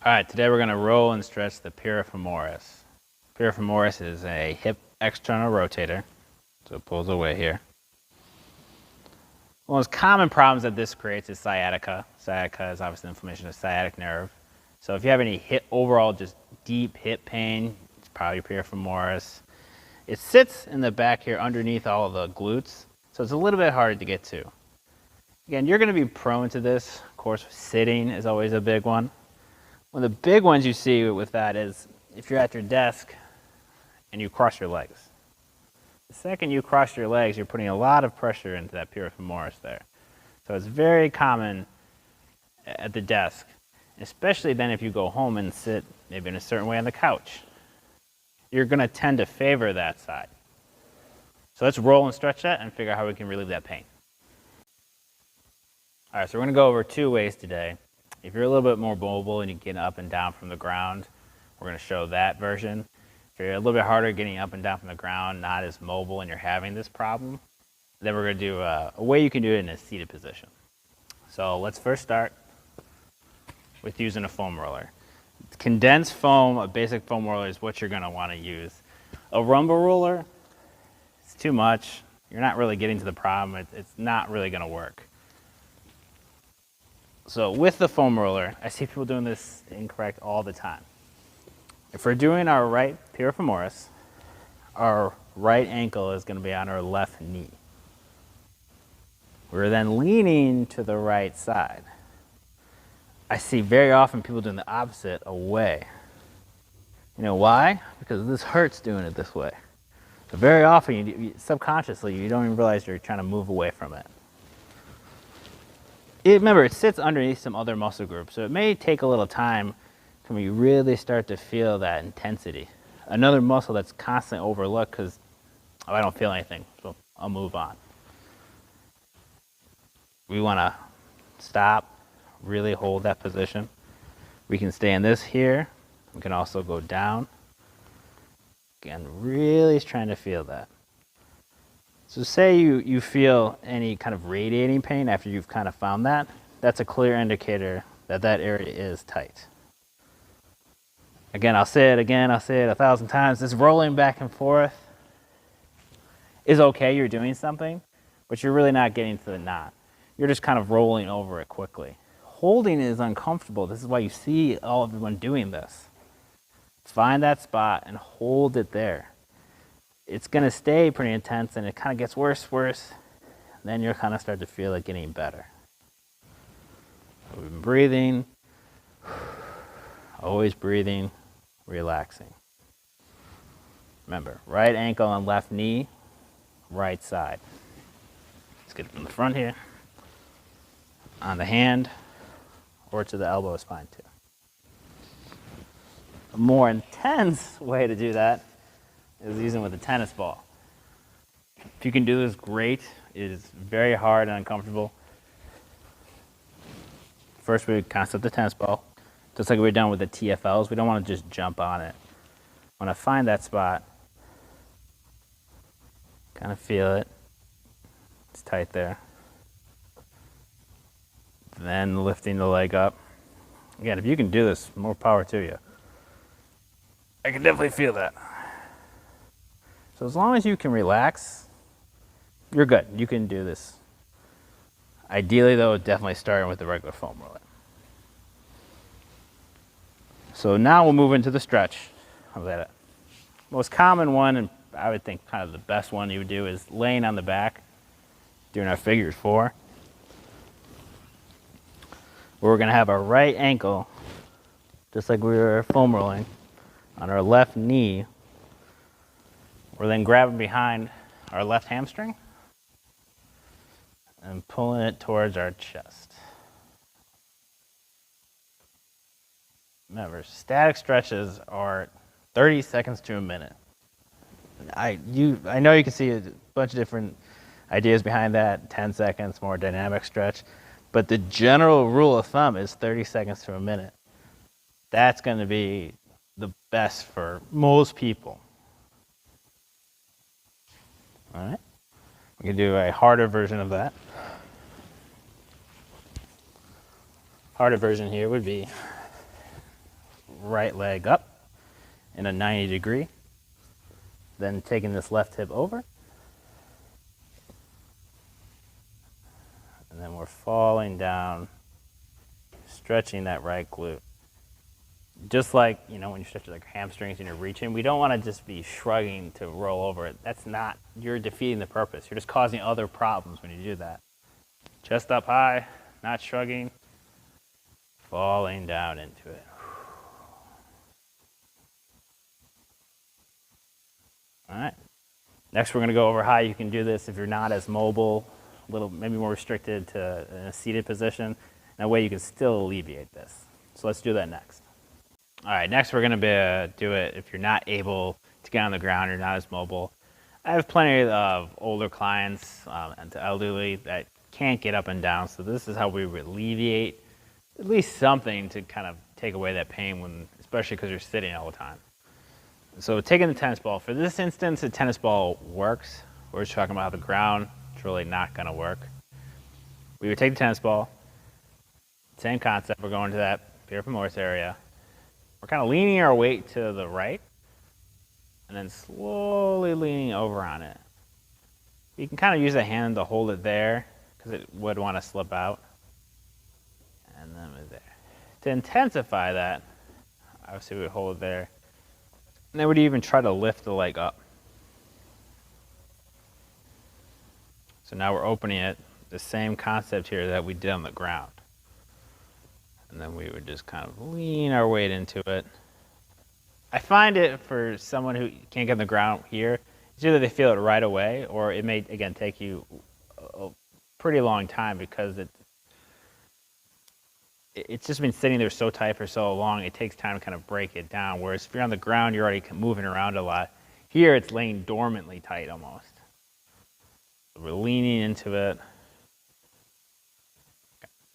All right, today we're going to roll and stretch the piriformis. Piriformis is a hip external rotator, so it pulls away here. One of the most common problems that this creates is sciatica. Sciatica is obviously inflammation of the sciatic nerve. So if you have any overall just deep hip pain, it's probably piriformis. It sits in the back here underneath all of the glutes, so it's a little bit harder to get to. Again, you're going to be prone to this. Of course, sitting is always a big one. One of the big ones you see with that is if you're at your desk and you cross your legs. The second you cross your legs, you're putting a lot of pressure into that piriformis there. So it's very common at the desk, especially then if you go home and sit maybe in a certain way on the couch. You're going to tend to favor that side. So let's roll and stretch that and figure out how we can relieve that pain. All right, so we're going to go over 2 ways today. If you're a little bit more mobile and you get up and down from the ground, we're going to show that version. If you're a little bit harder getting up and down from the ground, not as mobile, and you're having this problem, then we're going to do a way you can do it in a seated position. So let's first start with using a foam roller. Condensed foam, a basic foam roller, is what you're going to want to use. A rumble roller, it's too much. You're not really getting to the problem. It's not really going to work. So with the foam roller, I see people doing this incorrect all the time. If we're doing our right piriformis, our right ankle is going to be on our left knee. We're then leaning to the right side. I see very often people doing the opposite, away. You know why? Because this hurts doing it this way. So very often, you subconsciously, you don't even realize you're trying to move away from it. Remember, it sits underneath some other muscle groups, so it may take a little time when you really start to feel that intensity. Another muscle that's constantly overlooked because, I don't feel anything, so I'll move on. We want to stop, really hold that position. We can stay in this here. We can also go down. Again, really trying to feel that. So say you feel any kind of radiating pain after you've kind of found that, that's a clear indicator that that area is tight. Again, I'll say it 1,000 times, this rolling back and forth is okay, you're doing something, but you're really not getting to the knot. You're just kind of rolling over it quickly. Holding is uncomfortable. This is why you see everyone doing this. Find that spot and hold it there. It's going to stay pretty intense, and it kind of gets worse. Then you'll kind of start to feel it getting better. So we've been breathing, always breathing, relaxing. Remember, right ankle on left knee, right side. Let's get it from the front here. On the hand, or to the elbow is fine too. A more intense way to do that is using with a tennis ball. If you can do this, great. It is very hard and uncomfortable. First, we concept the tennis ball. Just like we've done with the TFLs, we don't want to just jump on it. Want to find that spot. Kind of feel it. It's tight there. Then lifting the leg up. Again, if you can do this, more power to you. I can definitely feel that. So as long as you can relax, you're good. You can do this. Ideally, though, definitely starting with the regular foam roller. So now we'll move into the stretch of that. Most common one, and I would think kind of the best one you would do, is laying on the back, doing our figure 4. Where we're going to have our right ankle, just like we were foam rolling, on our left knee. We're then grabbing behind our left hamstring and pulling it towards our chest. Remember, static stretches are 30 seconds to a minute. I know you can see a bunch of different ideas behind that, 10 seconds, more dynamic stretch, but the general rule of thumb is 30 seconds to a minute. That's going to be the best for most people. All right, we can do a harder version of that. Harder version here would be right leg up in a 90 degree. Then taking this left hip over. And then we're falling down, stretching that right glute. Just like, when you stretch like hamstrings and you're reaching, we don't want to just be shrugging to roll over it. That's not, you're defeating the purpose. You're just causing other problems when you do that. Chest up high, not shrugging, falling down into it. All right. Next, we're going to go over how you can do this if you're not as mobile, a little maybe more restricted to in a seated position. That way you can still alleviate this. So let's do that next. All right, next we're going to do it if you're not able to get on the ground, you're not as mobile. I have plenty of older clients and elderly that can't get up and down, so this is how we alleviate at least something to kind of take away that pain, especially because you're sitting all the time. So taking the tennis ball, for this instance, the tennis ball works. We're just talking about how the ground is really not going to work. We would take the tennis ball, same concept, we're going to that piriformis area. We're kind of leaning our weight to the right and then slowly leaning over on it. You can kind of use the hand to hold it there because it would want to slip out. And then we're there. To intensify that, obviously we would hold it there. And then we'd even try to lift the leg up. So now we're opening it, the same concept here that we did on the ground. And then we would just kind of lean our weight into it. I find it for someone who can't get on the ground here, it's either they feel it right away or it may, again, take you a pretty long time because it's just been sitting there so tight for so long, it takes time to kind of break it down. Whereas if you're on the ground, you're already moving around a lot. Here, it's laying dormantly tight almost. So we're leaning into it.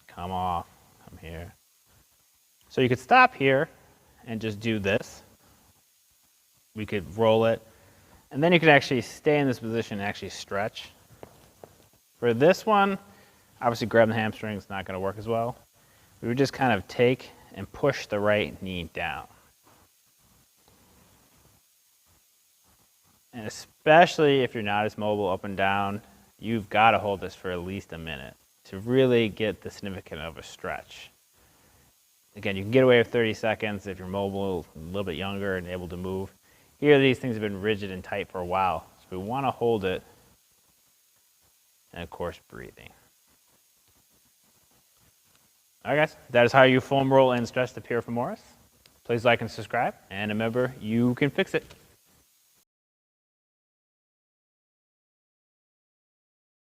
Come off, come here. So you could stop here and just do this. We could roll it. And then you could actually stay in this position and actually stretch. For this one, obviously grabbing the hamstring is not going to work as well. We would just kind of take and push the right knee down. And especially if you're not as mobile up and down, you've got to hold this for at least a minute to really get the significant of a stretch. Again, you can get away with 30 seconds if you're mobile, a little bit younger and able to move. Here, these things have been rigid and tight for a while. So we want to hold it. And of course, breathing. All right, guys, that is how you foam roll and stretch the piriformis. Please like and subscribe. And remember, you can fix it.